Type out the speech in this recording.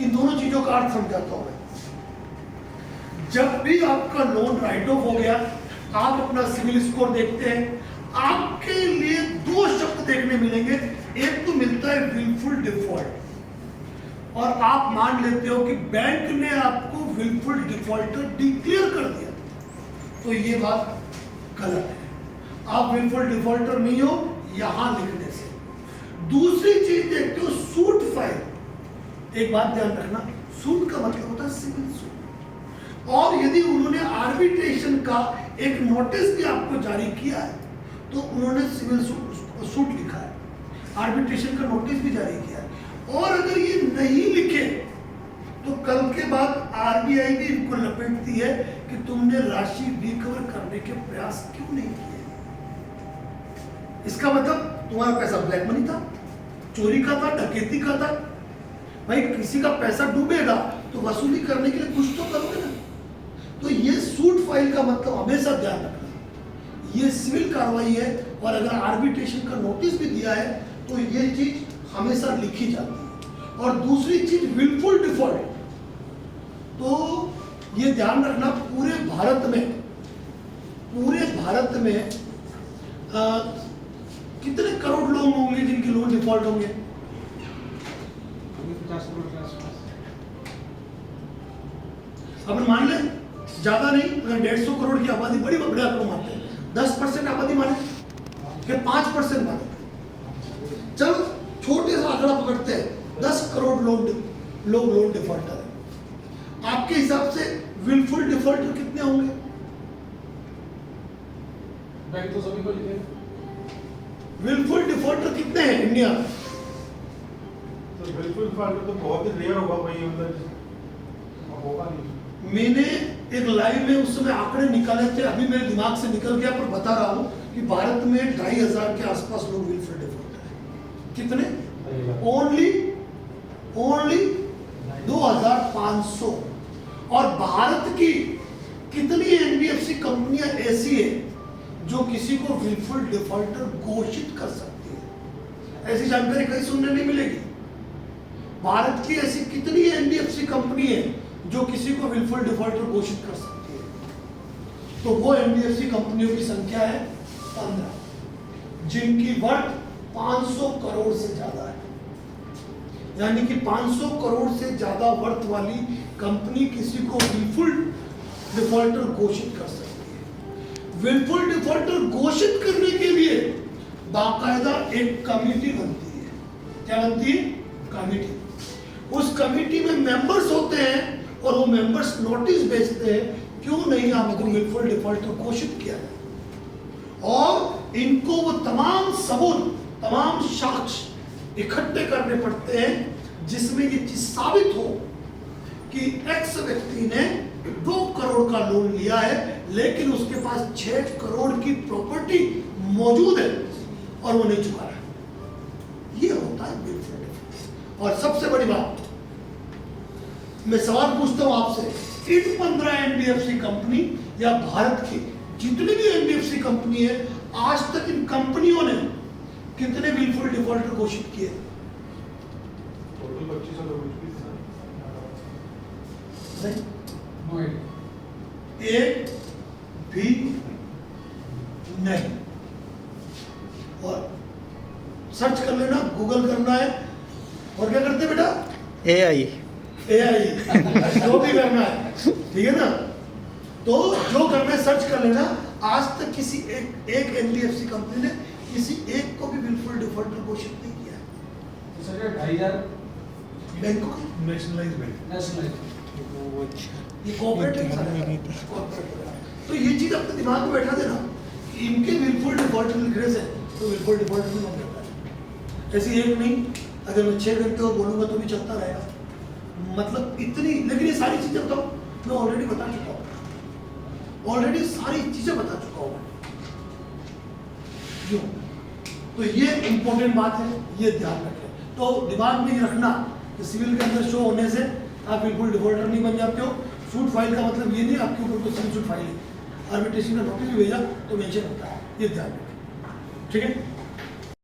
इन दोनों चीजों का अर्थ समझाता हूं मैं। जब भी आपका लोन राइट ऑफ हो गया, आप अपना सिविल स्कोर देखते हैं, आपके लिए दो शब्द देखने मिलेंगे। एक तो मिलता है विलफुल डिफॉल्ट, और आप मान लेते हो कि बैंक ने आपको विलफुल डिफॉल्टर डिक्लेयर कर दिया, तो ये बात गलत है। आप विलफुल डिफॉल्टर नहीं हो यहां लिखने से। दूसरी चीज देखते हो सूट फाइल। एक बात ध्यान रखना, सूट का मतलब होता है सिविल सूट, और यदि उन्होंने आर्बिट्रेशन का एक नोटिस भी आपको जारी किया है तो उन्होंने सिविल सूट लिखा है, आर्बिट्रेशन का नोटिस भी जारी किया है। और अगर ये नहीं लिखे तो कल के बाद आरबीआई भी इनको लपेटती है कि तुमने राशि रिकवर करने के प्रयास क्यों नहीं किए। इसका मतलब तुम्हारा पैसा ब्लैक मनी था, चोरी का था, डकैती का था। भाई किसी का पैसा डूबेगा तो वसूली करने के लिए कुछ तो करोगे ना। तो ये सूट फाइल का मतलब हमेशा ध्यान रखना, ये सिविल कार्रवाई है, और अगर आर्बिट्रेशन का नोटिस भी दिया है तो ये चीज हमेशा लिखी जाती है। और दूसरी चीज विलफुल डिफॉल्ट, तो ये ध्यान रखना पूरे भारत में कितने करोड़ लोग होंगे जिनके लोन डिफॉल्ट होंगे? 50 करोड़ के आसपास। अपन मान ले ज्यादा नहीं, अगर 150 करोड़ की आबादी, बड़ी बड़े आंकड़ों मानते हैं, 10% आबादी माने कि 5% माने, चलो छोटे सा आंकड़ा पकड़ते हैं, 10 करोड़ लोग लोन डिफॉल्टर है। आपके हिसाब से विलफुल डिफॉल्टर कितने होंगे? बैंक तो सभी को लिखे। विलफुल डिफॉल्टर कितने हैं इंडिया में? तो विलफुल डिफॉल्टर तो बहुत ही रेयर होगा भाई, मतलब होगा नहीं। मैंने एक लाइव में उस समय आंकड़े निकाले थे, अभी मेरे दिमाग से निकल गया, पर बता रहा हूं कि भारत में 2500 के आसपास लोग विलफुल डिफॉल्टर हैं। कितने? ओनली 2500। और भारत की कितनी एनबीएफसी कंपनियां ऐसी है जो किसी को विलफुल डिफॉल्टर घोषित कर सकती है? ऐसी जानकारी कहीं सुनने नहीं मिलेगी। भारत की ऐसी कितनी एनबीएफसी कंपनी है जो किसी को विलफुल डिफॉल्टर घोषित कर सकती है? तो वो एनबीएफसी कंपनियों की संख्या है 15, जिनकी वर्थ 500 करोड़ से ज्यादा है। यानी कि 500 करोड़ से ज्यादा वर्थ वाली कंपनी किसी को विलफुल डिफॉल्टर घोषित कर सकती है। विलफुल डिफॉल्टर घोषित करने के लिए बाकायदा एक कमेटी बनती है। क्या बनती है? कमेटी। उस कमेटी में मेंबर्स होते हैं और वो मेंबर्स नोटिस भेजते हैं, क्यों नहीं आपको विलफुल डिफॉल्टर घोषित किया जाए। और इनको वो तमाम सबूत, तमाम साक्ष्य इकट्ठे करने पड़ते हैं जिसमें ये चीज साबित हो कि एक्स व्यक्ति ने 2 करोड़ का लोन लिया है, लेकिन उसके पास 6 करोड़ की प्रॉपर्टी मौजूद है और वो नहीं चुका रहा। ये होता है विलफुल डिफॉल्ट। और सबसे बड़ी बात, मैं सवाल पूछता हूं आपसे, इन 15 एनबीएफसी कंपनी या भारत की जितनी भी एनबीएफसी कंपनी है, आज तक इन कंपनियों ने कितने विलफुल डिफॉल्टर घोषित किए? टोटल 2500 लोग नहीं, एक भी नहीं। और सर्च कर लेना, गूगल करना है, और क्या करते बेटा? AI जो भी करना है, ठीक है ना? तो जो करना है सर्च कर लेना। आज तक किसी एक एनबीएफसी कंपनी ने किसी एक को भी विलफुल डिफॉल्टर घोषित नहीं किया है। तो सर 2500 बैंकों का नेशनलाइज बैंक, ये कोऑपरेटिव है। तो ये चीज अपने दिमाग में बैठा देना, इनके विलफुल डिफॉल्टर लिखने से तो विलफुल डिफॉल्टर नहीं बन जाता है। ऐसी एक नहीं, अगर मैं 6 घंटे और बोलूंगा तो भी चलता रहेगा। मतलब इतनी, लेकिन ये सारी चीजें बताओ, मैं ऑलरेडी बता चुका हूँ, ऑलरेडी सारी चीजें बता चुका हूँ क्यों। तो ये इंपॉर्टेंट बात है, ये ध्यान रखें। तो दिमाग में ये रखना कि सिविल के अंदर शो होने से आप बिल्कुल डिफॉल्टर नहीं बन जाते हो। सूट फाइल का मतलब ये नहीं आपके ऊपर कोई सिविल सूट फाइल है, आर्बिट्रेशन का नोटिस भी भेजा तो मेंशन होता है, ये ध्यान रखें। ठीक है।